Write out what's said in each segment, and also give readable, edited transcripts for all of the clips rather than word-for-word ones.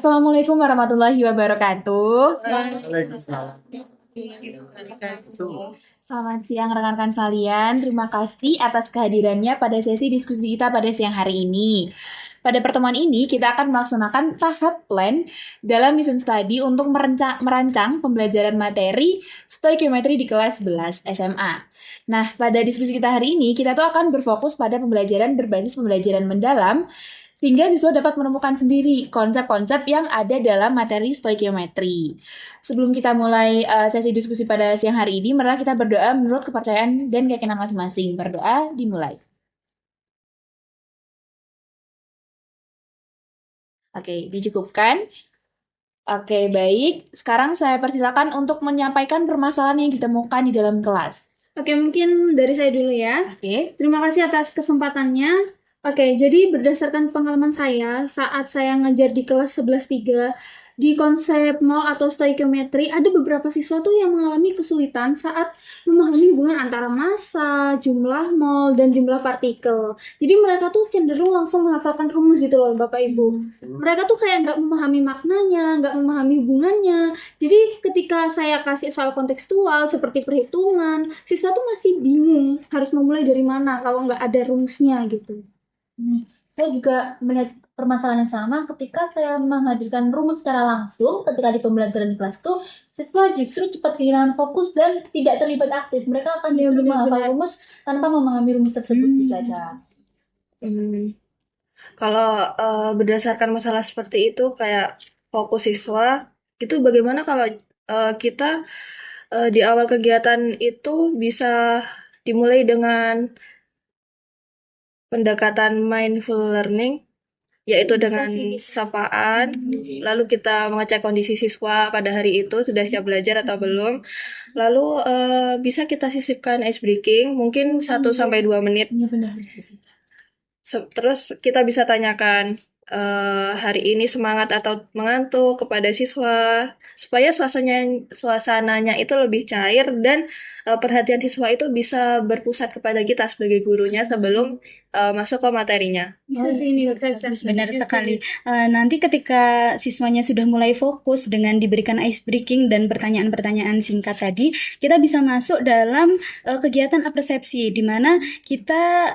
Assalamualaikum warahmatullahi wabarakatuh. Waalaikumsalam. Selamat siang rekan-rekan sekalian. Terima kasih atas kehadirannya pada sesi diskusi kita pada siang hari ini. Pada pertemuan ini, kita akan melaksanakan tahap plan dalam mission study untuk merancang pembelajaran materi stoikiometri di kelas 11 SMA. Nah, pada diskusi kita hari ini, kita tuh akan berfokus pada pembelajaran berbasis pembelajaran mendalam, sehingga siswa dapat menemukan sendiri konsep-konsep yang ada dalam materi stoikiometri. Sebelum kita mulai sesi diskusi pada siang hari ini, marilah kita berdoa menurut kepercayaan dan keyakinan masing-masing. Berdoa dimulai. Oke, dicukupkan. Oke, baik. Sekarang saya persilakan untuk menyampaikan permasalahan yang ditemukan di dalam kelas. Oke, mungkin dari saya dulu ya. Oke. Terima kasih atas kesempatannya. Oke, jadi berdasarkan pengalaman saya saat saya ngajar di kelas 11.3 di konsep mol atau stoikiometri, ada beberapa siswa tuh yang mengalami kesulitan saat memahami hubungan antara massa, jumlah mol, dan jumlah partikel. Jadi mereka tuh cenderung langsung menghafalkan rumus gitu loh, Bapak Ibu. Mereka tuh kayak nggak memahami maknanya, nggak memahami hubungannya. Jadi ketika saya kasih soal kontekstual seperti perhitungan, siswa tuh masih bingung harus memulai dari mana kalau nggak ada rumusnya gitu. Saya juga melihat permasalahan yang sama ketika saya menghadirkan rumus secara langsung ketika di pembelajaran di kelas itu siswa justru cepat kehilangan fokus dan tidak terlibat aktif. Mereka akan Iya, justru menghafal benar-benar. rumus tanpa memahami rumus tersebut Bu Caca. Kalau berdasarkan masalah seperti itu kayak fokus siswa, itu bagaimana kalau kita di awal kegiatan itu bisa dimulai dengan pendekatan mindful learning, yaitu dengan sapaan, lalu kita mengecek kondisi siswa pada hari itu sudah siap belajar atau belum, lalu bisa kita sisipkan ice breaking mungkin 1-2 menit. Iya benar. Terus kita bisa tanyakan hari ini semangat atau mengantuk kepada siswa supaya suasananya itu lebih cair dan perhatian siswa itu bisa berpusat kepada kita sebagai gurunya sebelum masuk ke materinya. Benar sekali. Nanti ketika siswanya sudah mulai fokus dengan diberikan ice breaking dan pertanyaan-pertanyaan singkat tadi, kita bisa masuk dalam kegiatan apersepsi, di mana kita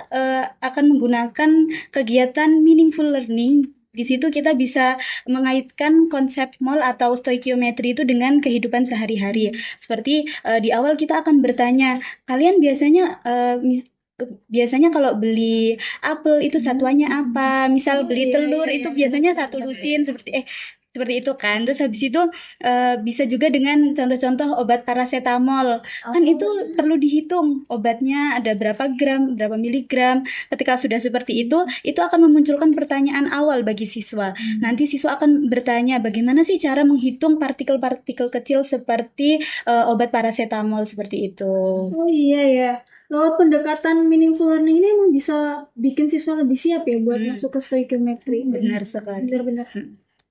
akan menggunakan kegiatan meaningful learning. Di situ kita bisa mengaitkan konsep mol atau stoikiometri itu dengan kehidupan sehari-hari. Seperti di awal kita akan bertanya, kalian biasanya kalau beli apel itu satuannya apa? Misal beli telur itu biasanya satu lusin seperti itu kan. Terus habis itu bisa juga dengan contoh-contoh obat paracetamol. Kan itu perlu dihitung obatnya ada berapa gram, berapa miligram. Ketika sudah seperti itu akan memunculkan pertanyaan awal bagi siswa. Nanti siswa akan bertanya bagaimana sih cara menghitung partikel-partikel kecil seperti obat paracetamol seperti itu. Oh iya ya. Lewat pendekatan meaningful learning ini emang bisa bikin siswa lebih siap ya buat masuk ke stoikiometri. Benar sekali. Benar-benar.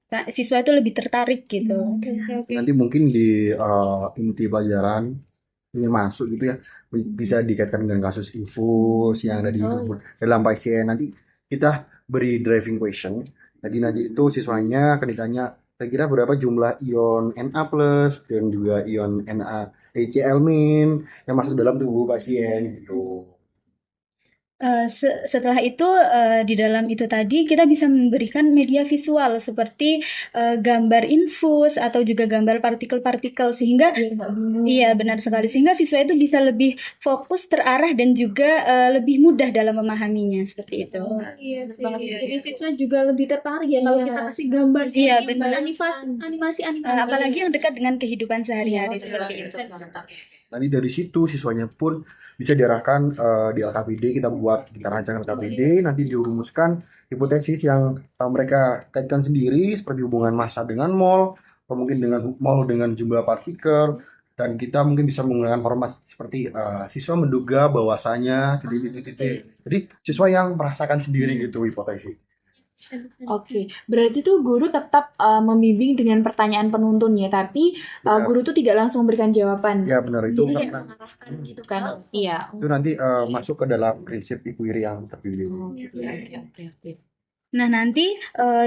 Nah, siswa itu lebih tertarik gitu. Oke. Nanti mungkin di inti pelajaran ini masuk gitu ya, bisa dikaitkan dengan kasus infus yang ada di dalam pasien. Nanti kita beri driving question. Nanti itu siswanya akan ditanya kira-kira berapa jumlah ion Na plus dan juga ion NaCl min yang masuk dalam tubuh pasien gitu. Setelah itu di dalam itu tadi kita bisa memberikan media visual seperti gambar infus atau juga gambar partikel-partikel sehingga iya benar sekali sehingga siswa itu bisa lebih fokus terarah dan juga lebih mudah dalam memahaminya seperti itu. Iya sih. Jadi siswa juga lebih tertarik ya kalau kita kasih gambar. Iya, benar. Animasi. Apalagi yang dekat dengan kehidupan sehari-hari seperti itu. Nanti dari situ siswanya pun bisa diarahkan di LKPD, kita rancang LKPD, nanti dirumuskan hipotesis yang mereka kaitkan sendiri seperti hubungan massa dengan mol atau mungkin dengan mol dengan jumlah partikel, dan kita mungkin bisa menggunakan format seperti siswa menduga bahwasanya titik. Jadi siswa yang merasakan sendiri gitu hipotesis. Oke, berarti tuh guru tetap membimbing dengan pertanyaan penuntunnya, tapi guru tuh tidak langsung memberikan jawaban. Ya benar itu. Jadi kayak mengarahkan gitu kan? Iya. Itu nanti masuk ke dalam prinsip inquiry yang terpilih. Oke. Nah, nanti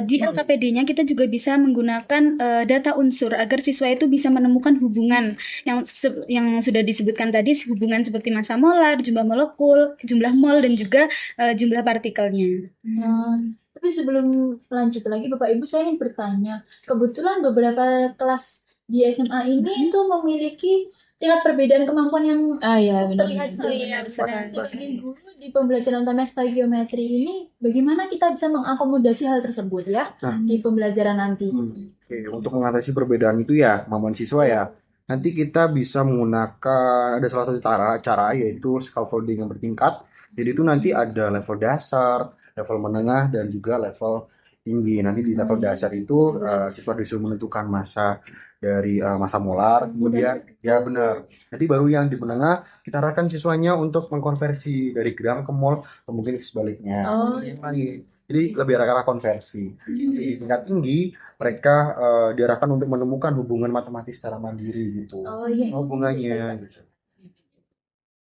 di LKPD-nya kita juga bisa menggunakan data unsur agar siswa itu bisa menemukan hubungan yang sudah disebutkan tadi, hubungan seperti massa molar, jumlah molekul, jumlah mol, dan juga jumlah partikelnya. Tapi sebelum lanjut lagi, Bapak Ibu, saya ingin bertanya. Kebetulan beberapa kelas di SMA ini itu memiliki tingkat perbedaan kemampuan yang Iya, benar. terlihat Iya, benar. sebagai guru di pembelajaran utama stoikiometri ini, bagaimana kita bisa mengakomodasi hal tersebut ya Nah. di pembelajaran nanti? Oke, untuk mengatasi perbedaan itu ya, kemampuan siswa ya. Nanti kita bisa menggunakan ada salah satu cara yaitu scaffolding yang bertingkat. Jadi itu nanti ada level dasar, level menengah dan juga level tinggi. Nanti di level dasar itu siswa disuruh menentukan massa dari massa molar, kemudian ya benar. Nanti baru yang di menengah kita arahkan siswanya untuk mengkonversi dari gram ke mol atau mungkin sebaliknya. Lagi. Jadi lebih arah konversi. Di tingkat tinggi mereka diarahkan untuk menemukan hubungan matematis secara mandiri gitu. Hubungannya gitu.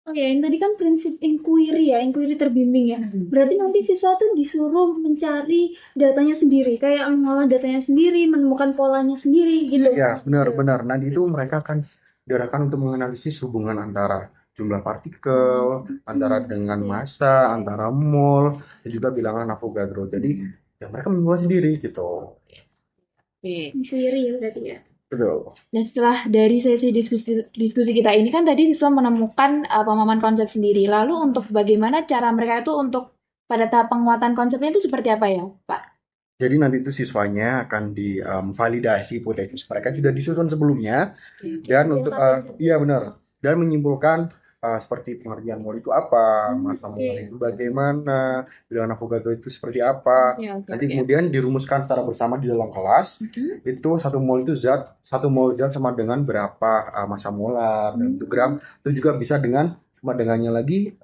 Oh ya, yang tadi kan prinsip inquiry ya, inquiry terbimbing ya. Berarti nanti siswa tuh disuruh mencari datanya sendiri, kayak mengolah datanya sendiri, menemukan polanya sendiri gitu. Ya, benar-benar. Nanti itu mereka akan diarahkan untuk menganalisis hubungan antara jumlah partikel, antara dengan massa, antara mol, dan juga bilangan Avogadro. Jadi ya mereka menilai sendiri gitu. Oke. Inquiry ya berarti ya. Betul. Nah, setelah dari sesi diskusi kita ini kan tadi siswa menemukan pemahaman konsep sendiri. Lalu untuk bagaimana cara mereka itu untuk pada tahap penguatan konsepnya itu seperti apa ya, Pak? Jadi nanti itu siswanya akan divalidasi hipotesis mereka sudah disusun sebelumnya dan untuk iya benar dan menyimpulkan seperti pengertian mol itu apa, massa molar itu bagaimana, bilangan Avogadro itu seperti apa. Nanti kemudian dirumuskan secara bersama di dalam kelas. Itu satu mol zat sama dengan berapa massa molar dan itu gram. Itu juga bisa dengan sama dengannya lagi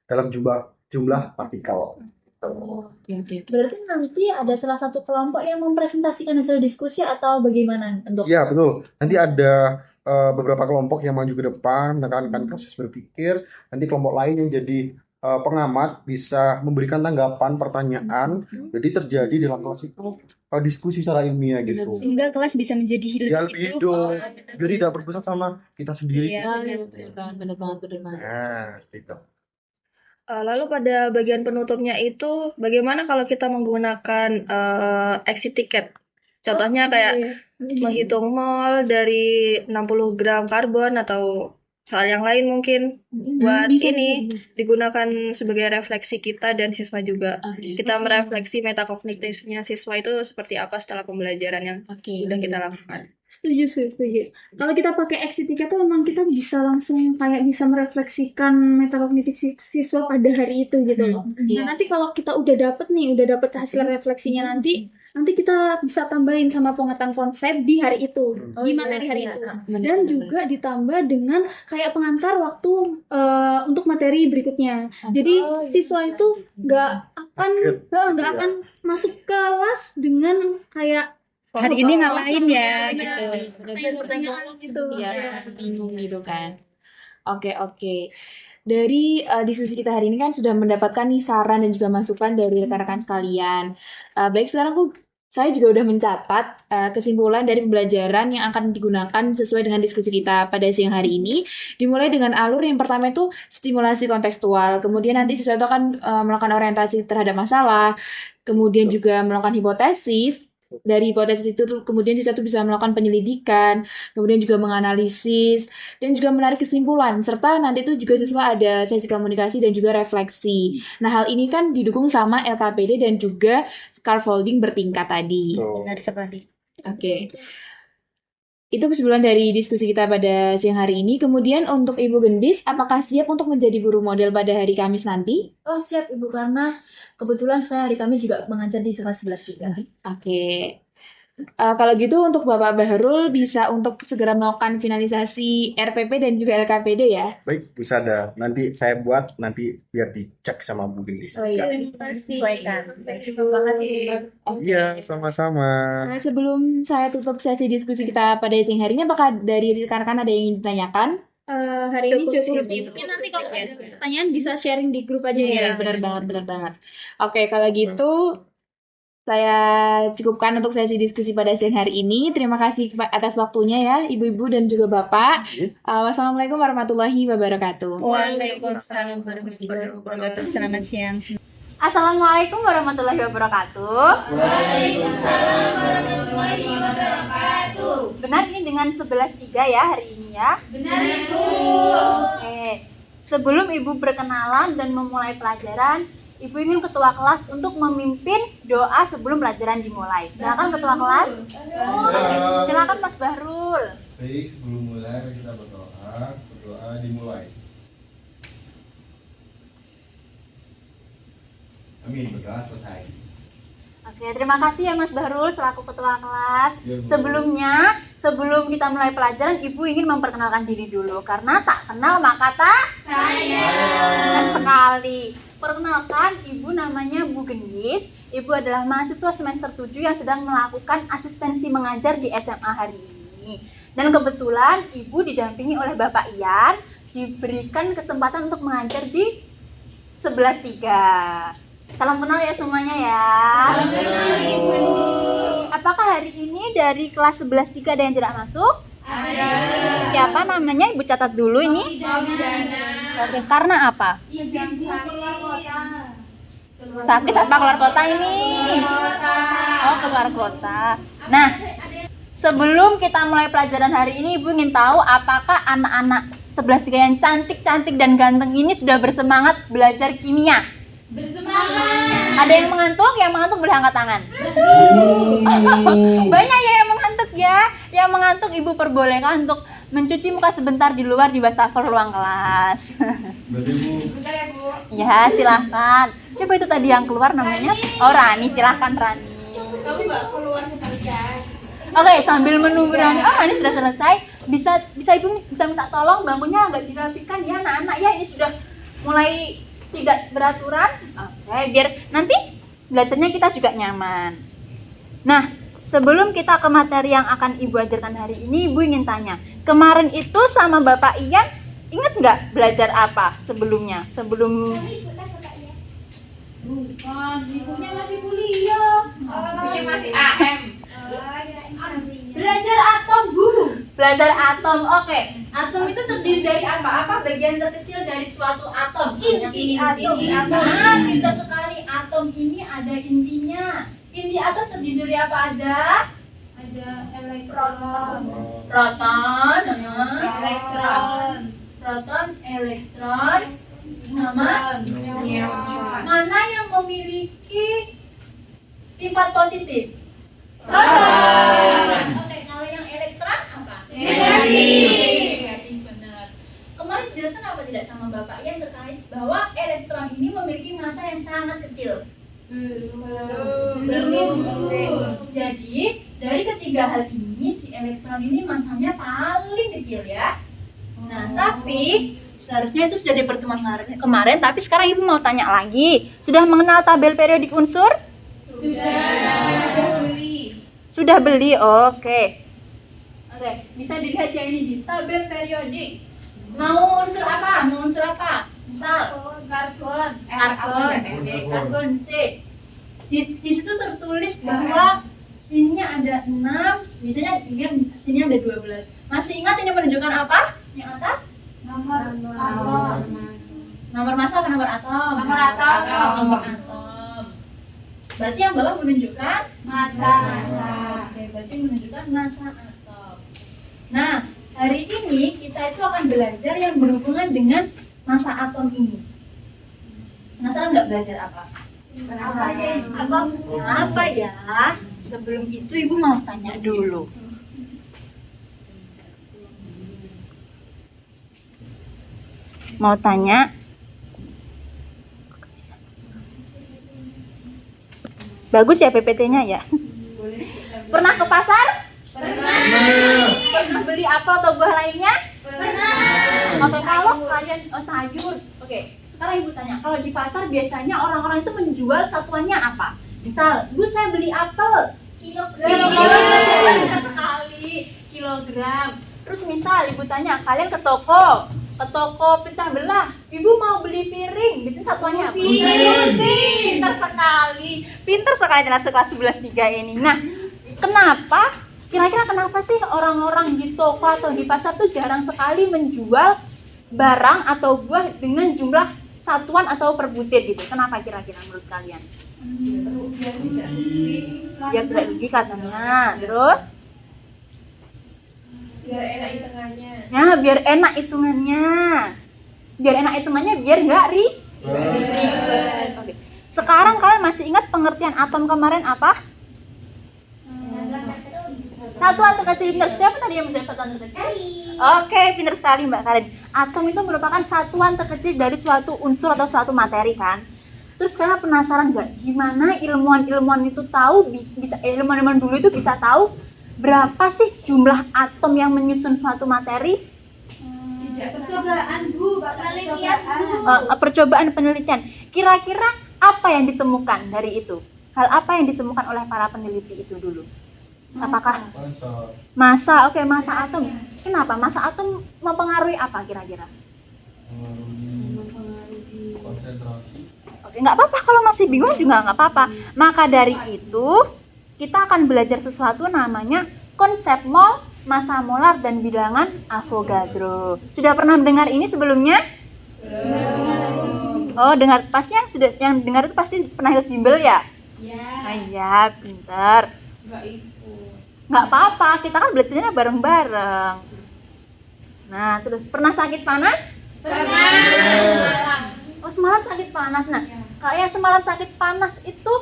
dalam jumlah partikel. Berarti nanti ada salah satu kelompok yang mempresentasikan hasil diskusi atau bagaimana untuk? Iya betul. Nanti ada beberapa kelompok yang maju ke depan menekankan proses berpikir. Nanti kelompok lain yang jadi pengamat bisa memberikan tanggapan pertanyaan. Jadi terjadi dalam kelas itu diskusi secara ilmiah gitu. Sehingga kelas bisa menjadi Ya lebih hidup. Jadi tidak berpusat sama kita sendiri. Iya, benar banget. Nah, gitu. Lalu pada bagian penutupnya itu bagaimana kalau kita menggunakan exit ticket? Contohnya kayak menghitung mol dari 60 gram karbon atau soal yang lain mungkin buat ini digunakan sebagai refleksi kita dan siswa juga. Kita merefleksi metakognitifnya siswa itu seperti apa setelah pembelajaran yang sudah kita lakukan. Setuju. Kalau kita pakai exit ticket tuh emang kita bisa langsung kayak bisa merefleksikan metakognitif siswa pada hari itu gitu loh. Nah, nanti kalau kita udah dapet hasil refleksinya nanti kita bisa tambahin sama pengetahuan konsep di hari itu, di materi hari itu. Dan juga ditambah dengan kayak pengantar waktu untuk materi berikutnya. Jadi siswa itu nggak akan masuk kelas dengan kayak hari ini ngapain ya gitu. Pertanyaan gitu. Iya, masih bingung gitu kan. Oke. Dari diskusi kita hari ini kan sudah mendapatkan nih saran dan juga masukan dari rekan-rekan sekalian. Baik, sekarang saya juga udah mencatat kesimpulan dari pembelajaran yang akan digunakan sesuai dengan diskusi kita pada siang hari ini. Dimulai dengan alur yang pertama itu stimulasi kontekstual. Kemudian nanti siswa itu akan melakukan orientasi terhadap masalah. Kemudian juga melakukan hipotesis. Dari hipotesis itu kemudian siswa itu bisa melakukan penyelidikan, kemudian juga menganalisis, dan juga menarik kesimpulan. Serta nanti itu juga siswa ada sesi komunikasi dan juga refleksi. Nah, hal ini kan didukung sama LKPD dan juga scaffolding bertingkat tadi. Benar sekali. Oke. Itu kesimpulan dari diskusi kita pada siang hari ini. Kemudian untuk Ibu Gendis, apakah siap untuk menjadi guru model pada hari Kamis nanti? Oh siap Ibu, karena kebetulan saya hari Kamis juga mengajar di kelas 11-3. Oke. Kalau gitu untuk Bapak Bahrul bisa untuk segera melakukan finalisasi RPP dan juga LKPD ya. Baik, bisa ada. Nanti saya buat nanti biar dicek sama Bu Gendis. Oh iya, terima kasih. Terima kasih. Iya, sama-sama. Nah, sebelum saya tutup sesi diskusi kita pada siang hari ini, apakah dari rekan-rekan ada yang ingin ditanyakan? Hari ini cukup sih. Mungkin nanti kalau ada pertanyaan bisa sharing di grup aja ya. Iya, benar banget. Oke, kalau gitu saya cukupkan untuk sesi diskusi pada siang hari ini. Terima kasih atas waktunya ya, Ibu-ibu dan juga Bapak. Wassalamualaikum warahmatullahi wabarakatuh. Waalaikumsalam warahmatullahi wabarakatuh. Selamat siang. Assalamualaikum warahmatullahi wabarakatuh. Waalaikumsalam warahmatullahi wabarakatuh. Benar ini dengan 11.3 ya hari ini ya? Benar, Ibu. Oke. Sebelum Ibu berkenalan dan memulai pelajaran, Ibu ingin ketua kelas untuk memimpin doa sebelum pelajaran dimulai. Silakan ketua kelas. Silakan Mas Bahrul. Baik, sebelum mulai mari kita berdoa dimulai. Amin, berdoa selesai. Oke, terima kasih ya Mas Bahrul selaku ketua kelas. Ya, Bu. Sebelum kita mulai pelajaran, Ibu ingin memperkenalkan diri dulu karena tak kenal maka tak benar sekali. Perkenalkan, Ibu namanya Bu Gendis. Ibu adalah mahasiswa semester 7 yang sedang melakukan asistensi mengajar di SMA hari ini. Dan kebetulan Ibu didampingi oleh Bapak Ian, diberikan kesempatan untuk mengajar di 11.3. Salam kenal ya semuanya ya. Salam kenal, Ibu. Apakah hari ini dari kelas 11.3 ada yang tidak masuk? Ada. Siapa namanya? Ibu catat dulu ini. Oke, karena apa? Izin keluar kota. Sakit apa keluar kota ini? Oh, keluar kota. Nah, sebelum kita mulai pelajaran hari ini, Ibu ingin tahu apakah anak-anak 11.3 yang cantik-cantik dan ganteng ini sudah bersemangat belajar kimia? Bersemangat. Ada yang mengantuk? Yang mengantuk boleh angkat tangan. Banyak ya yang mengantuk ya. Yang mengantuk Ibu perbolehkan untuk mencuci muka sebentar di luar di wastafel ruang kelas. Berarti Bu, Bentar ya, Bu. Ya, silahkan. Siapa itu tadi yang keluar namanya? Oh, Rani. Silahkan Rani. Kamu nggak keluar sekalian. Oke, sambil menunggu Rani. Oh, Rani sudah selesai. Bisa Ibu bisa minta tolong bangkunya agak dirapikan ya anak-anak ya. Ini sudah mulai tidak beraturan. Oke, biar nanti belajarnya kita juga nyaman. Nah, sebelum kita ke materi yang akan Ibu ajarkan hari ini, Ibu ingin tanya, kemarin itu sama Bapak Ian ingat nggak belajar apa sebelumnya? Sebelum Bukan, ibunya masih kuliah. Ibunya masih AM. Belajar atom, Bu. belajar atom. Oke, atom itu terdiri dari apa? Apa bagian terkecil dari suatu atom? Inti atom. Nah, pintar sekali. Atom ini ada intinya. Inti atom terdiri dari apa aja? Ada elektron. Proton, Elektron. elektron, sama mana yang memiliki sifat positif? Proton. Oke, kalau yang elektron apa? Negatif. Negatif, benar. Kemarin jelasan apa tidak sama Bapak yang terkait bahwa elektron ini memiliki massa yang sangat kecil? Belum. Jadi dari ketiga hal ini si elektron ini massanya paling kecil ya. Nah, tapi seharusnya itu sudah di pertemuan kemarin, tapi sekarang Ibu mau tanya lagi. Sudah mengenal tabel periodik unsur? Sudah beli. Oke. Oke, bisa dilihat ya ini di tabel periodik. Mau unsur apa? Misal Karbon. karbon C. Di situ tertulis bahwa sininya ada 6, biasanya sini ada 12. Masih ingat ini menunjukkan apa? Yang atas? Nomor Nomor massa atau nomor atom? Nomor atom. Nomor atom. Berarti yang bawah menunjukkan massa. Oke, berarti menunjukkan massa atom. Nah, hari ini kita itu akan belajar yang berhubungan dengan massa atom ini. Penasaran nggak belajar apa? Apa ya? Sebelum itu Ibu mau tanya dulu. Mau tanya? Bagus ya PPT-nya ya? Pernah ke pasar? Pernah beli apel atau buah lainnya? Oke, kalau kalian sayur, oke. Sekarang Ibu tanya, kalau di pasar biasanya orang-orang itu menjual satuannya apa? Misal, Bu saya beli apel kilogram. Benar sekali, kilogram. Terus misal Ibu tanya, kalian ke toko ke toko pecah belah, ibu mau beli piring, biasanya satuannya apa? Pintar sekali anak kelas 11 3 ini. Nah, kira-kira kenapa sih orang-orang di toko atau di pasar tuh jarang sekali menjual barang atau buah dengan jumlah satuan atau per butir gitu? Kenapa kira-kira menurut kalian? Biar tidak rugi katanya. Terus? Biar enak hitungannya. Ya, biar enak hitungannya. Biar nggak ribet. Oke. Sekarang kalian masih ingat pengertian atom kemarin apa? Satuan terkecil. Siapa tadi yang menjawab satuan terkecil? Oke, pintar sekali Mbak Karen. Atom itu merupakan satuan terkecil dari suatu unsur atau suatu materi kan. Terus kalian penasaran nggak gimana ilmuwan-ilmuwan itu tahu ilmuwan-ilmuwan dulu itu bisa tahu berapa sih jumlah atom yang menyusun suatu materi? Percobaan Bu, Percobaan penelitian. Kira-kira apa yang ditemukan dari itu? Hal apa yang ditemukan oleh para peneliti itu dulu? Apakah massa? Oke, massa atom. Kenapa massa atom mempengaruhi apa kira-kira? Mengaruhi konsentrasi. Oke, nggak apa-apa kalau masih bingung juga nggak apa-apa. Maka dari itu kita akan belajar sesuatu namanya konsep mol, massa molar, dan bilangan Avogadro. Sudah pernah mendengar ini sebelumnya? Oh, dengar. Pasti yang dengar itu pasti pernah lihat bimbel ya? Oh iya, pintar. Nggak apa-apa, kita kan belajarnya bareng-bareng. Nah, terus pernah sakit panas? Pernah. Oh, semalam sakit panas. Nah, kayak semalam sakit panas itu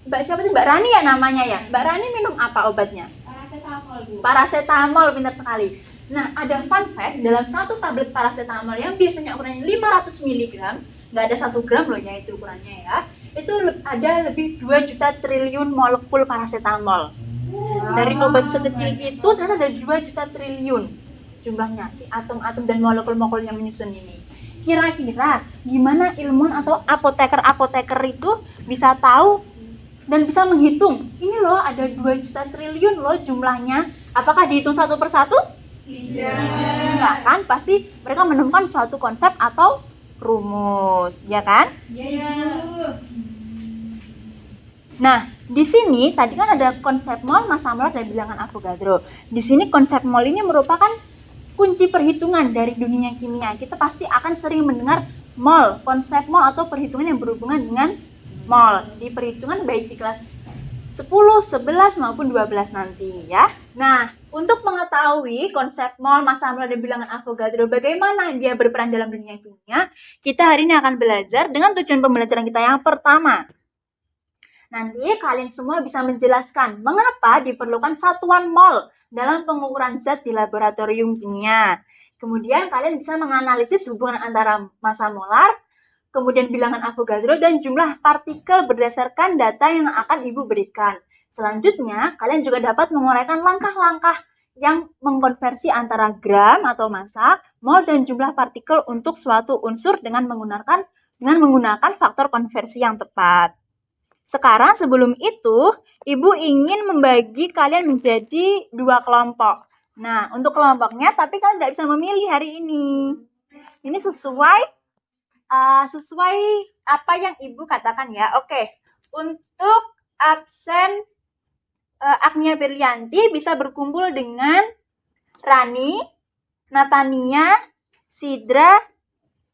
Mbak Rani ya namanya ya? Mbak Rani minum apa obatnya? Paracetamol Bu. Paracetamol, pintar sekali. Nah, ada fun fact, dalam satu tablet paracetamol yang biasanya ukurannya 500 mg, nggak ada 1 gram loh ya itu ukurannya ya, itu ada lebih 2 juta triliun molekul paracetamol. Dari obat sekecil itu ternyata ada 2 juta triliun jumlahnya, si atom-atom dan molekul-molekul yang menyusun ini. Kira-kira gimana ilmuwan atau apoteker itu bisa tahu dan bisa menghitung, ini loh ada 2 juta triliun loh jumlahnya. Apakah dihitung satu persatu? Enggak kan, pasti mereka menemukan suatu konsep atau rumus, ya kan? Iya. Nah, di sini tadi kan ada konsep mol, massa molar, dan bilangan Avogadro. Di sini konsep mol ini merupakan kunci perhitungan dari dunia kimia. Kita pasti akan sering mendengar mol, konsep mol atau perhitungan yang berhubungan dengan mol di perhitungan baik di kelas 10, 11 maupun 12 nanti ya. Nah, untuk mengetahui konsep mol, massa molar, dan bilangan Avogadro bagaimana dia berperan dalam dunia kimia, kita hari ini akan belajar dengan tujuan pembelajaran kita yang pertama. Nanti kalian semua bisa menjelaskan mengapa diperlukan satuan mol dalam pengukuran zat di laboratorium kimia. Kemudian kalian bisa menganalisis hubungan antara massa molar, kemudian bilangan Avogadro, dan jumlah partikel berdasarkan data yang akan Ibu berikan. Selanjutnya, kalian juga dapat menguraikan langkah-langkah yang mengkonversi antara gram atau massa, mol, dan jumlah partikel untuk suatu unsur dengan menggunakan faktor konversi yang tepat. Sekarang sebelum itu, Ibu ingin membagi kalian menjadi 2 kelompok. Nah, untuk kelompoknya, tapi kalian tidak bisa memilih hari ini. Ini sesuai apa yang Ibu katakan ya. Oke, untuk absen Agnia Berlianti bisa berkumpul dengan Rani, Natania, Sidra,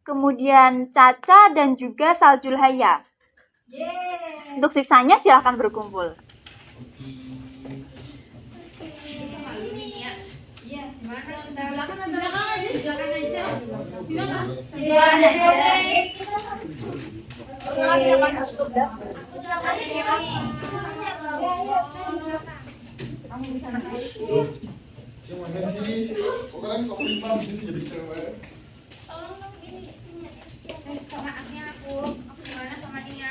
kemudian Caca, dan juga Saljulhaya. Untuk sisanya silahkan berkumpul. Terima kasih. Bukan kok imam di sini jadi cewek. Tolong dong ini sama Agnia aku gimana sama dia?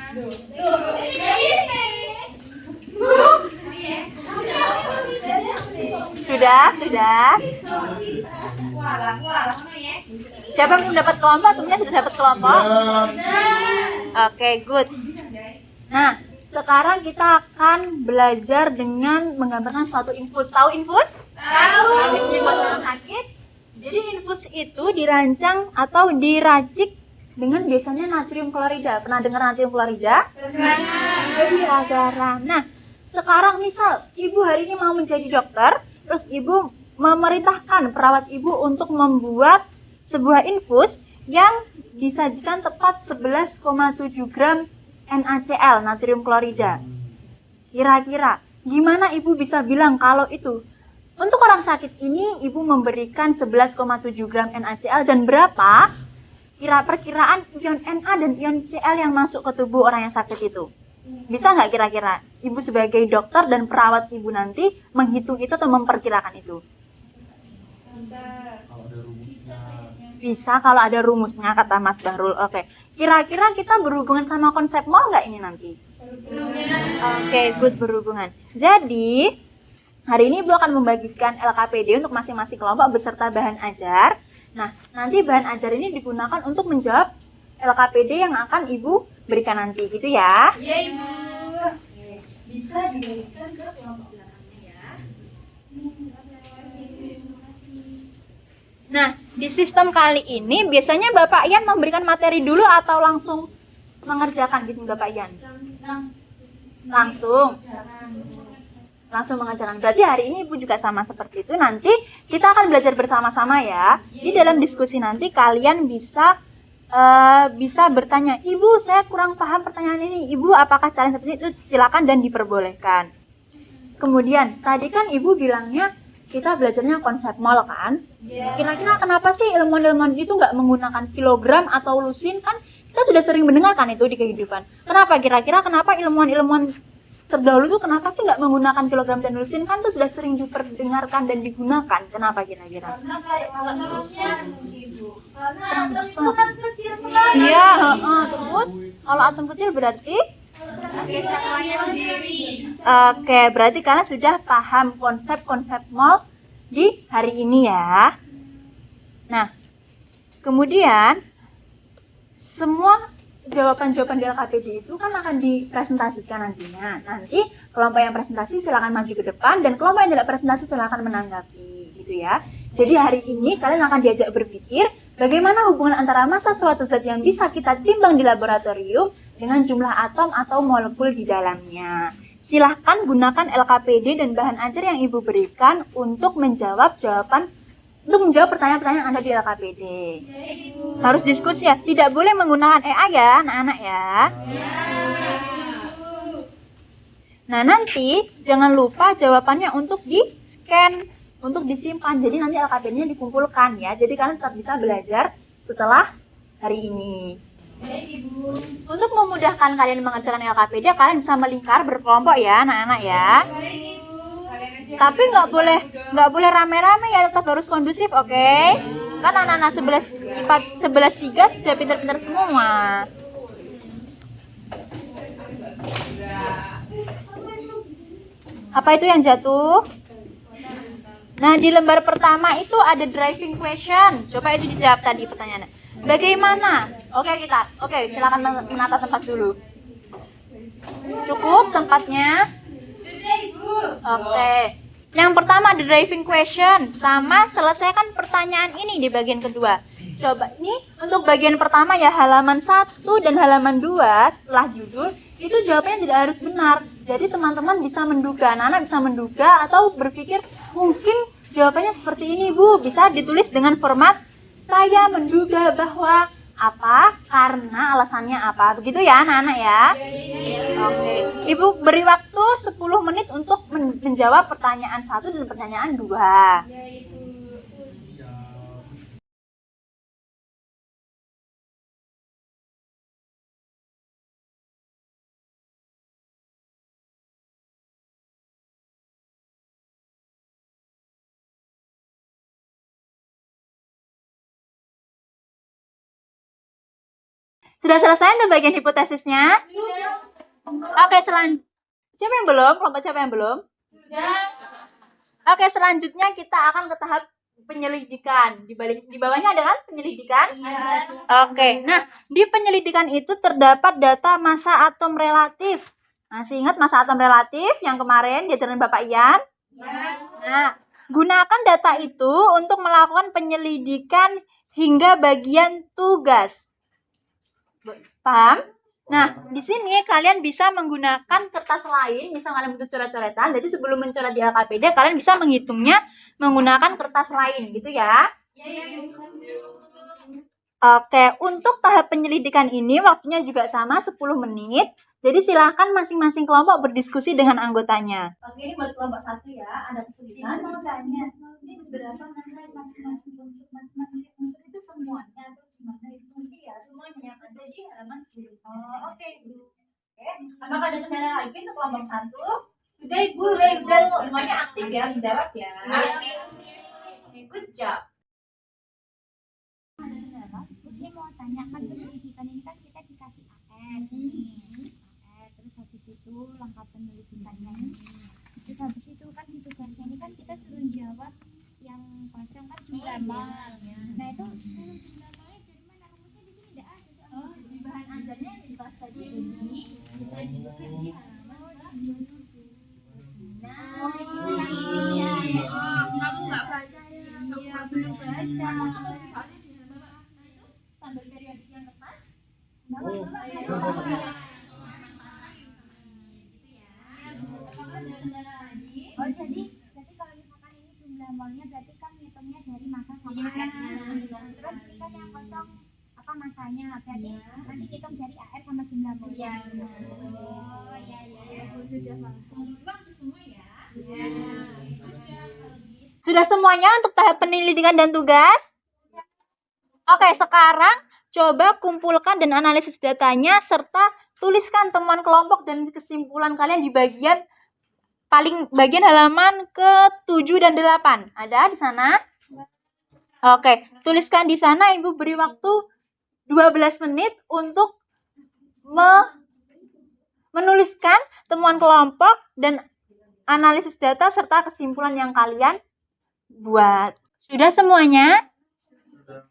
Sudah. Siapa yang dapat kelompok? Semuanya sudah dapat kelompok? Oke, good. Nah, sekarang kita akan belajar dengan menggambarkan suatu infus. Tahu infus? Tahu. Infus orang sakit? Jadi infus itu dirancang atau diracik dengan biasanya natrium klorida. Pernah dengar natrium klorida? Jadi agar. Nah, sekarang misal ibu hari ini mau menjadi dokter, terus ibu memerintahkan perawat ibu untuk membuat sebuah infus yang disajikan tepat 11,7 gram NaCl, natrium klorida. Kira-kira gimana ibu bisa bilang kalau itu untuk orang sakit ini ibu memberikan 11,7 gram NaCl dan berapa perkiraan ion Na dan ion Cl yang masuk ke tubuh orang yang sakit itu? Bisa nggak kira-kira ibu sebagai dokter dan perawat ibu nanti menghitung itu atau memperkirakan itu? Bisa kalau ada rumusnya, kata Mas Bahrul. Oke. Kira-kira kita berhubungan sama konsep mol nggak ini nanti? Oke, good, berhubungan. Jadi hari ini Ibu akan membagikan LKPD untuk masing-masing kelompok beserta bahan ajar. Nah, nanti bahan ajar ini digunakan untuk menjawab LKPD yang akan Ibu berikan nanti, gitu ya? Iya, Ibu. Bisa diberikan ke kelompok belakangnya ya. Nah, di sistem kali ini biasanya Bapak Ian memberikan materi dulu atau langsung mengerjakan gitu Bapak Ian? Langsung mengerjakan. Berarti hari ini Ibu juga sama seperti itu. Nanti kita akan belajar bersama-sama ya. Di dalam diskusi nanti kalian bisa bertanya, Ibu saya kurang paham pertanyaan ini, Ibu apakah caranya seperti itu? Silakan dan diperbolehkan. Kemudian tadi kan Ibu bilangnya kita belajarnya konsep mol kan? Kira-kira kenapa sih ilmuwan-ilmuwan itu nggak menggunakan kilogram atau lusin? Kan kita sudah sering mendengarkan itu di kehidupan. Kenapa kira-kira kenapa ilmuwan-ilmuwan terdahulu itu kenapa sih nggak menggunakan kilogram dan lusin? Kan itu sudah sering diperdengarkan dan digunakan. Kenapa kira-kira? Karena kayak alat terusnya Ibu. Karena atom besar. itu kan kecil sekali. Iya, terus kalau atom kecil berarti Oke, berarti kalian sudah paham konsep-konsep mol di hari ini ya. Nah, kemudian semua jawaban-jawaban di LKPD itu kan akan dipresentasikan nantinya. Nanti kelompok yang presentasi silakan maju ke depan dan kelompok yang tidak presentasi silakan menanggapi, gitu ya. Jadi hari ini kalian akan diajak berpikir bagaimana hubungan antara massa suatu zat yang bisa kita timbang di laboratorium dengan jumlah atom atau molekul di dalamnya. Silahkan gunakan LKPD dan bahan ajar yang Ibu berikan untuk menjawab pertanyaan-pertanyaan yang ada di LKPD. Harus diskusi ya, tidak boleh menggunakan EA ya anak-anak ya. Nah nanti jangan lupa jawabannya untuk di-scan, untuk disimpan. Jadi nanti LKPD-nya dikumpulkan ya. Jadi kalian tetap bisa belajar setelah hari ini. Untuk memudahkan kalian mengerjakan LKPD, kalian bisa melingkar berkelompok ya anak-anak ya. Tapi nggak boleh rame-rame ya, tetap harus kondusif, oke? Kan anak-anak 11 3 sudah pintar-pintar semua. Apa itu yang jatuh? Nah, di lembar pertama itu ada driving question. Coba itu dijawab tadi pertanyaannya. Bagaimana? Oke, silakan menata tempat dulu. Cukup tempatnya? Sudah, Ibu. Oke. Yang pertama the driving question, sama selesaikan pertanyaan ini di bagian kedua. Coba ini untuk bagian pertama ya, halaman 1 dan halaman 2 setelah judul itu jawabannya tidak harus benar. Jadi teman-teman bisa menduga, anak-anak bisa menduga atau berpikir mungkin jawabannya seperti ini Bu. Bisa ditulis dengan format saya menduga bahwa apa, karena alasannya apa. Begitu ya anak-anak ya. Oke. Ibu beri waktu 10 menit untuk menjawab pertanyaan 1 dan pertanyaan 2. Sudah selesai untuk bagian hipotesisnya? Oke, siapa yang belum? Kelompok siapa yang belum? Oke, selanjutnya kita akan ke tahap penyelidikan. Di bawahnya ada kan penyelidikan? Oke, nah di penyelidikan itu terdapat data massa atom relatif. Masih ingat massa atom relatif yang kemarin diajarin Bapak Ian? Nah, gunakan data itu untuk melakukan penyelidikan hingga bagian tugas. Paham? Nah, di sini kalian bisa menggunakan kertas lain, misal kalian butuh coret-coretan. Jadi sebelum mencoret di LKPD, kalian bisa menghitungnya menggunakan kertas lain, gitu ya. Oke, untuk tahap penyelidikan ini waktunya juga sama 10 menit. Jadi silakan masing-masing kelompok berdiskusi dengan anggotanya. Oke, ini buat kelompok 1 ya, ada kesulitan. Mau tanya, ini berapa nilai masing-masing unsur itu semuanya atau gimana itu? Iya, semuanya yang ada di halaman 10. Oh, oke, Bu. Oke, apakah ada kendala lagi untuk kelompok 1? Sudah, Ibu, udah semuanya aktif ya, menjawab ya. Good job. Putri mau tanya, kan penyelidikan ini kan kita dikasih AR nih. AR, terus habis itu langkah penyelidikannya. Terus habis itu kan di tugasnya ini kan kita suruh jawab yang kosong kan jumlah mal. Nah itu jumlah malnya dari mana? Rumusnya di sini tidak ada soalnya. Di bahan ajarnya yang dibahas tadi ini bisa dilihat di halaman 27. Nah, iya. Kamu nggak baca ya? Iya, belum baca. Tambah periodik yang kertas. Oh jadi berarti kalau misalkan ini jumlah malnya berarti kan hitungnya dari masa sama AR-nya. Terus kita yang kosong apa masanya berarti nanti hitung dari AR sama jumlah mal. Iya. Oh iya. Sudah paham. Semua ya. Sudah semuanya untuk tahap penyelidikan dan tugas? Oke, sekarang coba kumpulkan dan analisis datanya serta tuliskan temuan kelompok dan kesimpulan kalian di bagian halaman ke-7 dan 8. Ada di sana? Oke, tuliskan di sana. Ibu beri waktu 12 menit untuk menuliskan temuan kelompok dan analisis data serta kesimpulan yang kalian buat. Sudah semuanya? Sudah.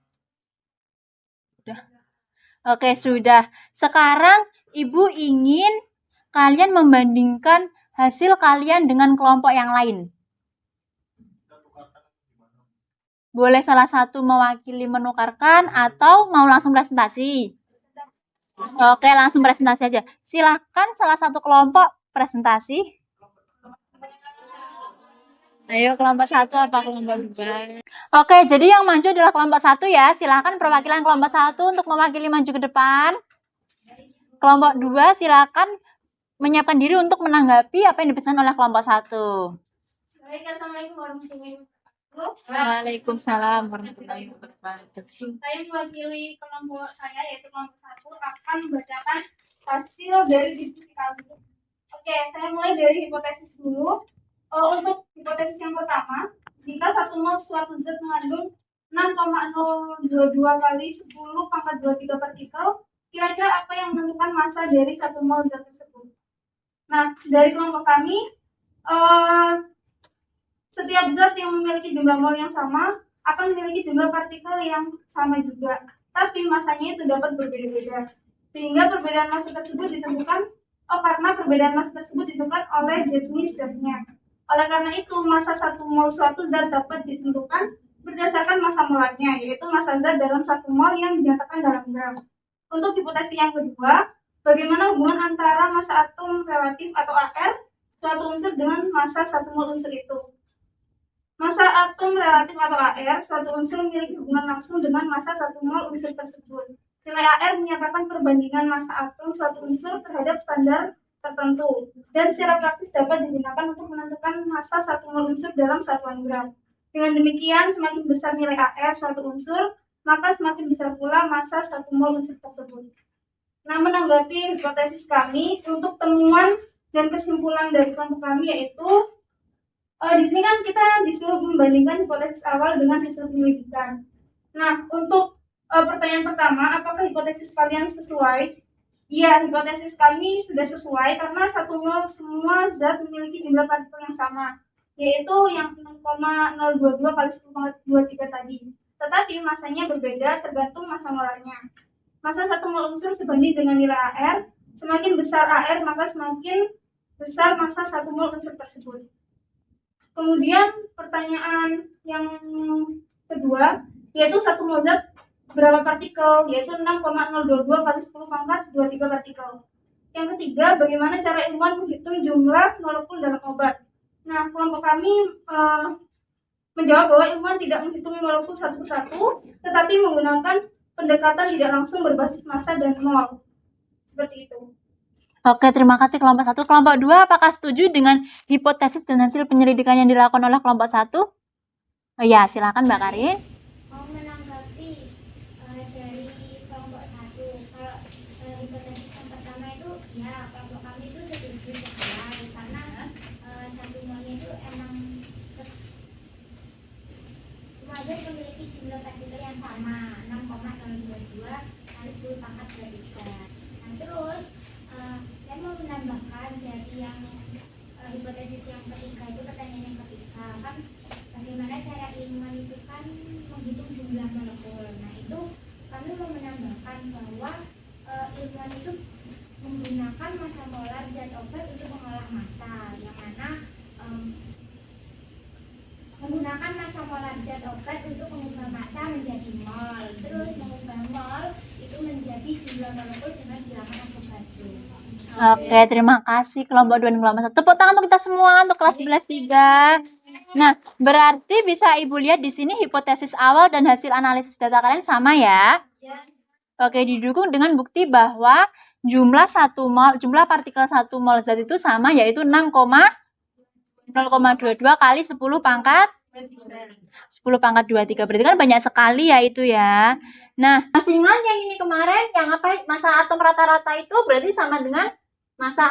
Oke, sudah. Sekarang Ibu ingin kalian membandingkan hasil kalian dengan kelompok yang lain. Boleh salah satu mewakili menukarkan atau mau langsung presentasi? Oke, langsung presentasi aja. Silakan salah satu kelompok presentasi. Ayo kelompok 1 apa kelompok 2? Oke, jadi yang maju adalah kelompok 1 ya. Silakan perwakilan kelompok 1 untuk mewakili maju ke depan. Kelompok 2 silakan menyiapkan diri untuk menanggapi apa yang dipesan oleh kelompok 1. Assalamualaikum warahmatullahi wabarakatuh. Waalaikumsalam warahmatullahi wabarakatuh. Saya mewakili kelompok saya yaitu kelompok 1 akan membacakan hasil dari diskusi kami. Oke, saya mulai dari hipotesis dulu. Untuk hipotesis yang pertama, jika satu mol suatu zat mengandung 6,022 kali 10 pangkat 23 partikel, kira-kira apa yang menentukan massa dari satu mol zat tersebut? Nah, dari kelompok kami, setiap zat yang memiliki jumlah mol yang sama akan memiliki jumlah partikel yang sama juga, tapi masanya itu dapat berbeda-beda. Sehingga perbedaan massa tersebut ditentukan karena perbedaan massa tersebut ditentukan oleh jenis zatnya. Oleh karena itu, massa satu mol suatu zat dapat ditentukan berdasarkan massa molarnya, yaitu massa zat dalam satu mol yang dinyatakan dalam gram. Untuk hipotesis yang kedua, bagaimana hubungan antara massa atom relatif atau AR suatu unsur dengan massa satu mol unsur itu? Massa atom relatif atau AR suatu unsur memiliki hubungan langsung dengan massa satu mol unsur tersebut. Nilai AR menyatakan perbandingan massa atom suatu unsur terhadap standar tertentu dan secara praktis dapat digunakan untuk menentukan massa satu mol unsur dalam satuan gram. Dengan demikian, semakin besar nilai AR suatu unsur, maka semakin besar pula massa satu mol unsur tersebut. Nah, menanggapi hipotesis kami untuk temuan dan kesimpulan dari kelompok kami yaitu di sini kan kita disuruh membandingkan hipotesis awal dengan hasil penyelidikan. Nah, untuk pertanyaan pertama, apakah hipotesis kalian sesuai? Iya, hipotesis kami sudah sesuai karena satu mol semua zat memiliki jumlah partikel yang sama, yaitu yang 6,022 kali 10,23 tadi. Tetapi masanya berbeda tergantung massa molarnya. Massa satu mol unsur sebanding dengan nilai AR. Semakin besar AR, maka semakin besar massa satu mol unsur tersebut. Kemudian pertanyaan yang kedua, yaitu satu mol zat berapa partikel, yaitu 6,022 kali 10 pangkat 23 partikel. Yang ketiga, bagaimana cara ilmuwan menghitung jumlah molekul dalam obat. Nah, kelompok kami menjawab bahwa ilmuwan tidak menghitung molekul satu persatu, tetapi menggunakan pendekatan tidak langsung berbasis massa dan mol. Seperti itu. Oke, terima kasih kelompok 1. Kelompok 2, apakah setuju dengan hipotesis dan hasil penyelidikan yang dilakukan oleh kelompok 1? Oh ya, silakan Mbak Karin. Mau menanggapi dari kelompok 1, kalau hipotesis yang pertama itu ya kelompok kami itu setuju sekali karena satu molnya itu emang semua zat memiliki jumlah partikel yang sama 6,022 kali 10 pangkat 23. Nah terus saya mau menambahkan dari yang hipotesis yang ketiga itu, pertanyaan yang ketiga kan bagaimana cara ilmuwan itu kan menghitung jumlah molekul. Nah itu kami mau menambahkan bahwa ilmuwan itu menggunakan massa molar zat obat untuk mengolah massa, yang mana menggunakan massa molar zat obat untuk mengubah massa menjadi mol, terus mengubah mol itu menjadi jumlah molekul dengan bilangan Avogadro. Oke, terima kasih kelompok 2 dan kelompok 1. Tepuk tangan untuk kita semua untuk kelas 11 3. Nah, berarti bisa Ibu lihat di sini hipotesis awal dan hasil analisis data kalian sama ya? Oke, didukung dengan bukti bahwa jumlah partikel 1 mol zat itu sama, yaitu 0,22 kali 10 pangkat 23. Berarti kan banyak sekali ya itu ya. Nah, masih ingat yang ini kemarin yang apa, massa atom rata-rata itu berarti sama dengan massa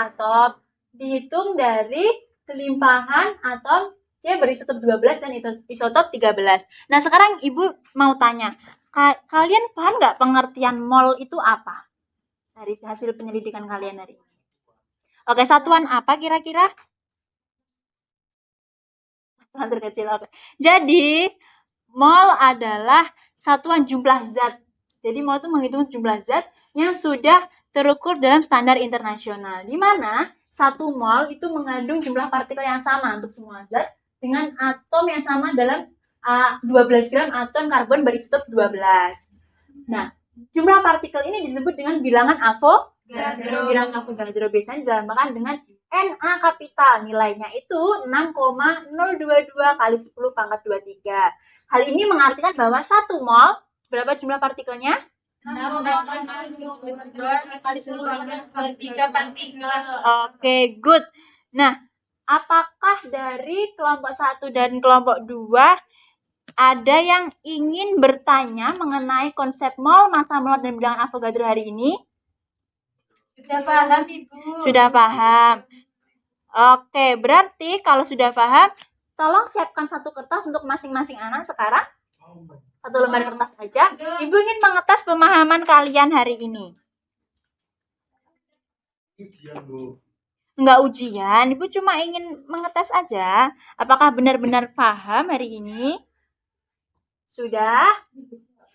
atom. Dihitung dari kelimpahan atom C berisotop 12 dan isotop 13. Nah, sekarang Ibu mau tanya, kalian paham nggak pengertian mol itu apa? Dari hasil penyelidikan kalian hari ini. Oke, satuan apa kira-kira? Satuan terkecil. Oke. Jadi, mol adalah satuan jumlah zat. Jadi, mol itu menghitung jumlah zat yang sudah terukur dalam standar internasional, di mana 1 mol itu mengandung jumlah partikel yang sama untuk semua zat dengan atom yang sama dalam 12 gram atom karbon berisotop 12. Nah, jumlah partikel ini disebut dengan bilangan Avogadro. Bilangan Avogadro biasanya dilambangkan dengan Na kapital. Nilainya itu 6,022 kali 10 pangkat 23. Hal ini mengartikan bahwa 1 mol, berapa jumlah partikelnya? 6,022 kali 10 pangkat 23 partikel. Oke, good. Nah, apakah dari kelompok 1 dan kelompok 2 ada yang ingin bertanya mengenai konsep mol, massa molar, dan bilangan Avogadro hari ini? Sudah paham, Ibu? Sudah paham. Oke, berarti kalau sudah paham, tolong siapkan satu kertas untuk masing-masing anak sekarang. Satu lembar kertas saja. Ibu ingin mengetes pemahaman kalian hari ini. Enggak ujian, Ibu cuma ingin mengetes aja. Apakah benar-benar paham hari ini? Sudah?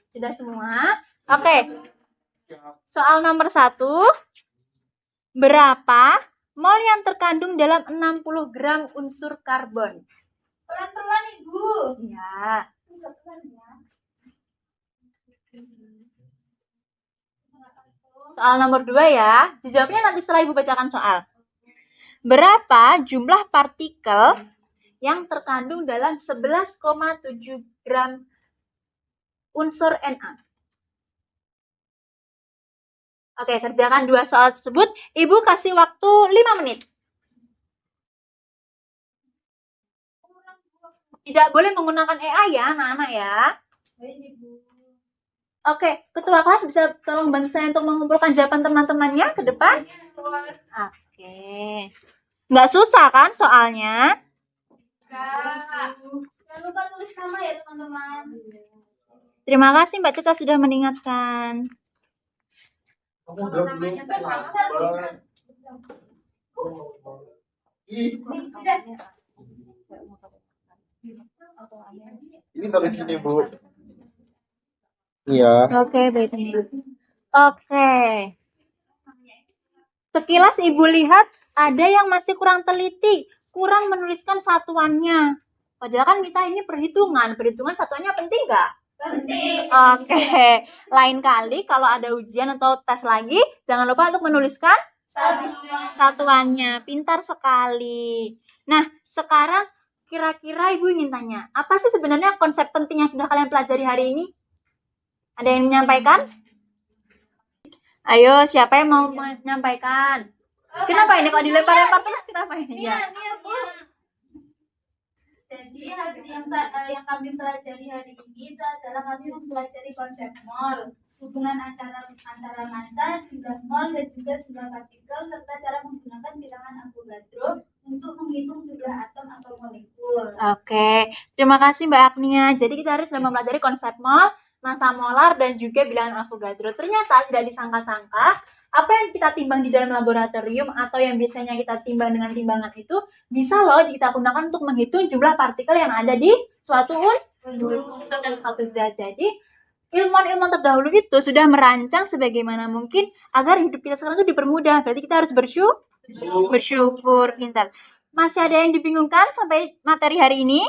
Sudah semua? Oke. Soal nomor 1. Berapa mol yang terkandung dalam 60 gram unsur karbon? Pelan-pelan, Ibu. Ya. Soal nomor 2 ya. Dijawabnya nanti setelah Ibu bacakan soal. Berapa jumlah partikel yang terkandung dalam 11,7 gram unsur Na? Oke, kerjakan 2 soal tersebut. Ibu kasih waktu 5 menit. Tidak boleh menggunakan EA ya, anak-anak ya. Oke, ketua kelas bisa tolong bantu saya untuk mengumpulkan jawaban teman-temannya ke depan? Oke. Nggak susah kan soalnya? Jangan lupa tulis nama ya teman-teman. Terima kasih Mbak Caca sudah mengingatkan. Ini taruh sini, Bu. Iya. Oke, baik teman. Oke. Sekilas Ibu lihat ada yang masih kurang teliti. kurang menuliskan satuannya. Padahal kan kita ini perhitungan satuannya penting nggak? Penting. Oke. Lain kali kalau ada ujian atau tes lagi, jangan lupa untuk menuliskan satuannya. Pintar sekali. Nah, sekarang kira-kira Ibu ingin tanya, apa sih sebenarnya konsep penting yang sudah kalian pelajari hari ini? Ada yang menyampaikan? Ayo, siapa yang mau menyampaikan? Kenapa ini kok dilempar-lempar terus? Kenapa ini? Ya. Jadi yang kami pelajari hari ini itu adalah kami mempelajari konsep mol, hubungan antara massa, jumlah mol dan juga jumlah partikel serta cara menggunakan bilangan Avogadro untuk menghitung jumlah atom atau molekul. Oke, terima kasih Mbak Agnia. Jadi kita harus mempelajari konsep mol, massa molar dan juga bilangan Avogadro. Ternyata tidak disangka-sangka apa yang kita timbang di dalam laboratorium atau yang biasanya kita timbang dengan timbangan itu bisa loh kita gunakan untuk menghitung jumlah partikel yang ada di suatu zat. Jadi ilmuwan-ilmuwan terdahulu itu sudah merancang sebagaimana mungkin agar hidup kita sekarang itu dipermudah. Berarti kita harus bersyukur. Pintar. Masih ada yang dibingungkan sampai materi hari ini?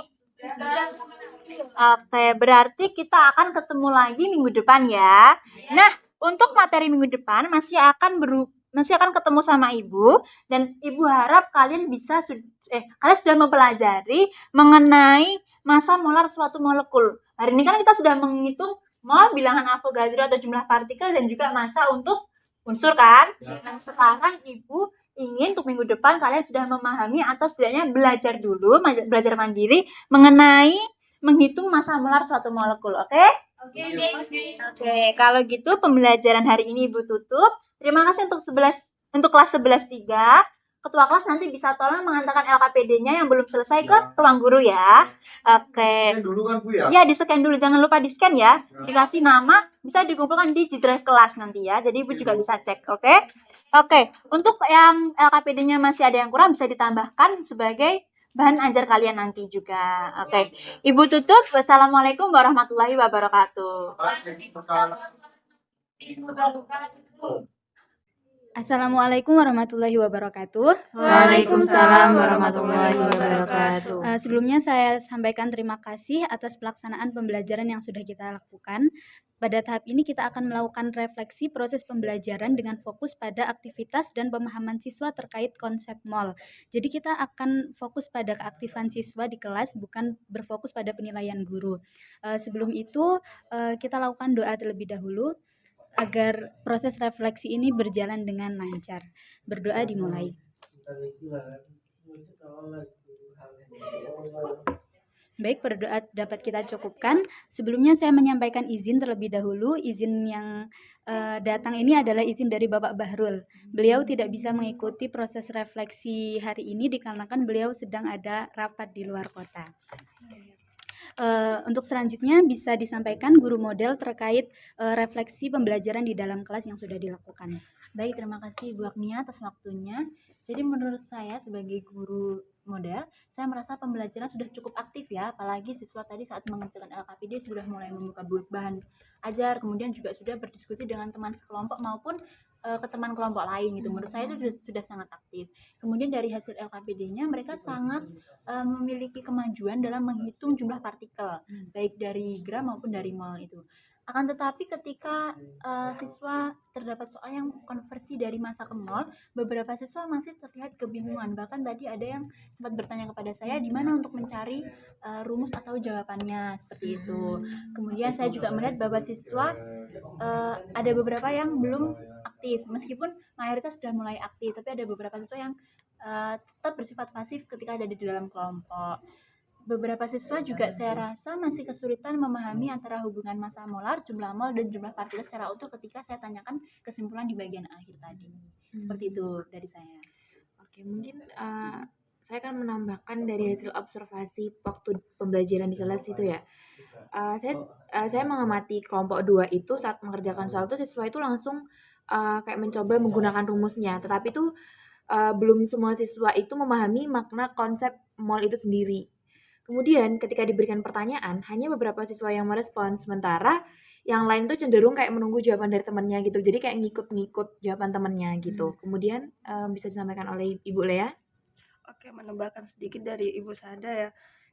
Oke, berarti kita akan ketemu lagi minggu depan ya. Nah, untuk materi minggu depan masih akan ketemu sama Ibu dan Ibu harap kalian kalian sudah mempelajari mengenai massa molar suatu molekul. Hari ini kan kita sudah menghitung mol, bilangan Avogadro atau jumlah partikel dan juga massa untuk unsur kan? Nah, sekarang Ibu ingin untuk minggu depan kalian sudah memahami atau setidaknya belajar mandiri mengenai menghitung massa molar suatu molekul, oke? Oke, kalau gitu pembelajaran hari ini Ibu tutup. Terima kasih untuk kelas 11-3. Ketua kelas nanti bisa tolong mengantarkan LKPD-nya yang belum selesai ke ruang guru ya. Oke. Scan dulu kan Bu ya? Ya, di-scan dulu. Jangan lupa di-scan ya. Dikasih nama, bisa dikumpulkan di drive kelas nanti ya. Jadi Ibu juga bisa cek, oke? Oke, untuk yang LKPD-nya masih ada yang kurang bisa ditambahkan sebagai bahan ajar kalian nanti juga. Oke. Ibu tutup. Wassalamualaikum warahmatullahi wabarakatuh. Assalamualaikum warahmatullahi wabarakatuh. Waalaikumsalam warahmatullahi wabarakatuh. Sebelumnya saya sampaikan terima kasih atas pelaksanaan pembelajaran yang sudah kita lakukan. Pada tahap ini kita akan melakukan refleksi proses pembelajaran dengan fokus pada aktivitas dan pemahaman siswa terkait konsep mol. Jadi kita akan fokus pada keaktifan siswa di kelas, bukan berfokus pada penilaian guru. Sebelum itu kita lakukan doa terlebih dahulu agar proses refleksi ini berjalan dengan lancar. Berdoa dimulai. Baik, berdoa dapat kita cukupkan. Sebelumnya saya menyampaikan izin terlebih dahulu. Izin yang datang ini adalah izin dari Bapak Bahrul. Beliau tidak bisa mengikuti proses refleksi hari ini dikarenakan beliau sedang ada rapat di luar kota. Untuk selanjutnya bisa disampaikan guru model terkait refleksi pembelajaran di dalam kelas yang sudah dilakukan. Baik, terima kasih Bu Agnia atas waktunya. Jadi menurut saya sebagai guru model, saya merasa pembelajaran sudah cukup aktif ya, apalagi siswa tadi saat mengerjakan LKPD sudah mulai membuka bahan ajar, kemudian juga sudah berdiskusi dengan teman sekelompok maupun ke teman kelompok lain gitu. Menurut saya itu sudah sangat aktif. Kemudian dari hasil LKPD-nya mereka sangat memiliki kemajuan dalam menghitung jumlah partikel, baik dari gram maupun dari mol itu. Akan tetapi ketika siswa terdapat soal yang konversi dari massa ke mol, beberapa siswa masih terlihat kebingungan. Bahkan tadi ada yang sempat bertanya kepada saya di mana untuk mencari rumus atau jawabannya seperti itu. Kemudian saya juga melihat bahwa siswa ada beberapa yang belum aktif, meskipun mayoritas sudah mulai aktif, tapi ada beberapa siswa yang tetap bersifat pasif ketika ada di dalam kelompok. Beberapa siswa juga saya rasa masih kesulitan memahami antara hubungan massa molar, jumlah mol, dan jumlah partikel secara utuh ketika saya tanyakan kesimpulan di bagian akhir tadi. Seperti itu dari saya. Oke, mungkin saya akan menambahkan dari hasil observasi waktu pembelajaran di kelas itu ya. Saya mengamati kelompok 2 itu saat mengerjakan soal itu siswa itu langsung kayak mencoba menggunakan rumusnya. Tetapi itu belum semua siswa itu memahami makna konsep mol itu sendiri. Kemudian ketika diberikan pertanyaan, hanya beberapa siswa yang merespon, sementara yang lain tuh cenderung kayak menunggu jawaban dari temannya gitu. Jadi kayak ngikut-ngikut jawaban temannya gitu. Kemudian bisa disampaikan oleh Ibu Lea. Oke, menambahkan sedikit dari Ibu Sada ya.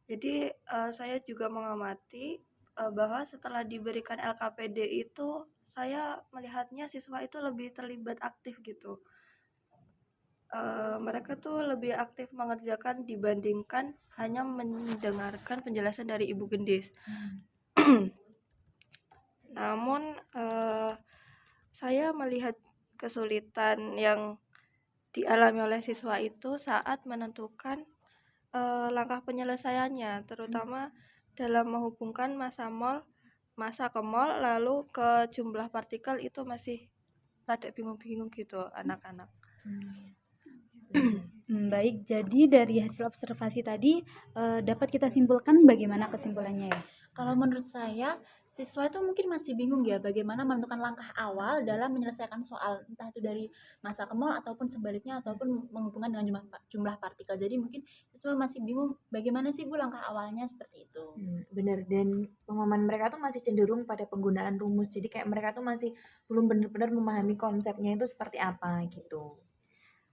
Jadi saya juga mengamati bahwa setelah diberikan LKPD itu saya melihatnya siswa itu lebih terlibat aktif gitu. Mereka tuh lebih aktif mengerjakan dibandingkan hanya mendengarkan penjelasan dari Ibu Gendis. Namun saya melihat kesulitan yang dialami oleh siswa itu saat menentukan langkah penyelesaiannya, terutama dalam menghubungkan massa ke mol lalu ke jumlah partikel itu masih rada bingung-bingung gitu anak-anak. Baik, jadi dari hasil observasi tadi dapat kita simpulkan bagaimana kesimpulannya ya? Kalau menurut saya, siswa itu mungkin masih bingung ya bagaimana menentukan langkah awal dalam menyelesaikan soal, entah itu dari massa ke mol ataupun sebaliknya ataupun menghubungkan dengan jumlah partikel. Jadi mungkin siswa masih bingung bagaimana sih Bu langkah awalnya seperti itu. Bener, dan pemahaman mereka tuh masih cenderung pada penggunaan rumus. Jadi kayak mereka tuh masih belum benar-benar memahami konsepnya itu seperti apa gitu.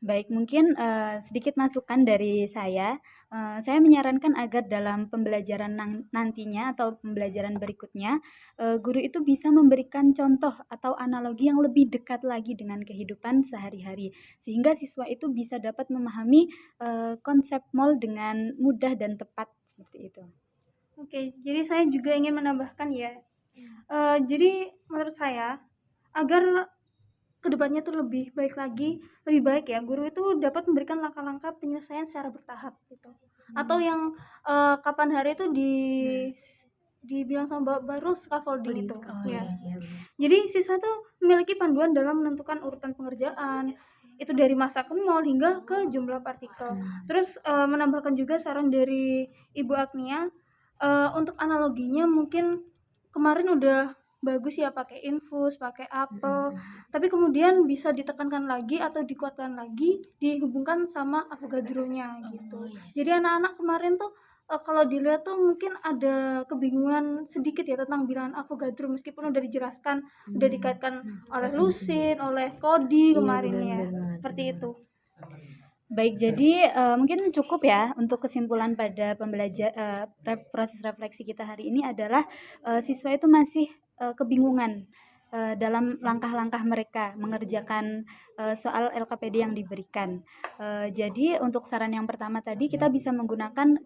Baik, mungkin sedikit masukan dari saya. Saya menyarankan agar dalam pembelajaran nantinya atau pembelajaran berikutnya, guru itu bisa memberikan contoh atau analogi yang lebih dekat lagi dengan kehidupan sehari-hari, sehingga siswa itu bisa dapat memahami konsep mol dengan mudah dan tepat seperti itu. Oke, jadi saya juga ingin menambahkan ya. Jadi menurut saya agar kedepannya tuh lebih baik lagi, lebih baik ya guru itu dapat memberikan langkah-langkah penyelesaian secara bertahap gitu. Atau yang kapan hari itu dibilang sama baru scaffolding itu ya. Jadi siswa tuh memiliki panduan dalam menentukan urutan pengerjaan itu dari massa ke mol hingga ke jumlah partikel. Terus menambahkan juga saran dari Ibu Agnia untuk analoginya mungkin kemarin udah bagus ya pakai infus, pakai apel, tapi kemudian bisa ditekankan lagi atau dikuatkan lagi dihubungkan sama Avogadro-nya gitu. Jadi anak-anak kemarin tuh kalau dilihat tuh mungkin ada kebingungan sedikit ya tentang bilangan Avogadro meskipun udah dijelaskan, udah dikaitkan oleh Lucene, oleh Cody kemarin ya. Seperti itu. Baik, jadi mungkin cukup ya untuk kesimpulan pada proses refleksi kita hari ini adalah siswa itu masih kebingungan dalam langkah-langkah mereka mengerjakan soal LKPD yang diberikan. Jadi untuk saran yang pertama tadi kita bisa menggunakan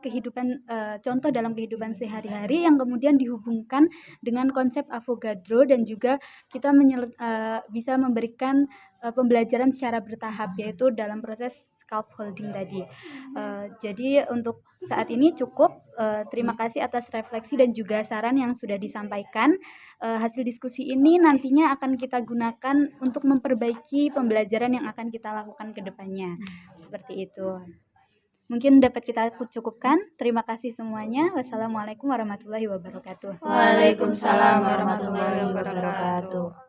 contoh dalam kehidupan sehari-hari yang kemudian dihubungkan dengan konsep Avogadro dan juga kita bisa memberikan pembelajaran secara bertahap yaitu dalam proses scaffolding tadi. Jadi untuk saat ini cukup. Terima kasih atas refleksi dan juga saran yang sudah disampaikan. Hasil diskusi ini nantinya akan kita gunakan untuk memperbaiki pembelajaran yang akan kita lakukan ke depannya. Seperti itu. Mungkin dapat kita cukupkan. Terima kasih semuanya. Wassalamualaikum warahmatullahi wabarakatuh. Waalaikumsalam warahmatullahi wabarakatuh.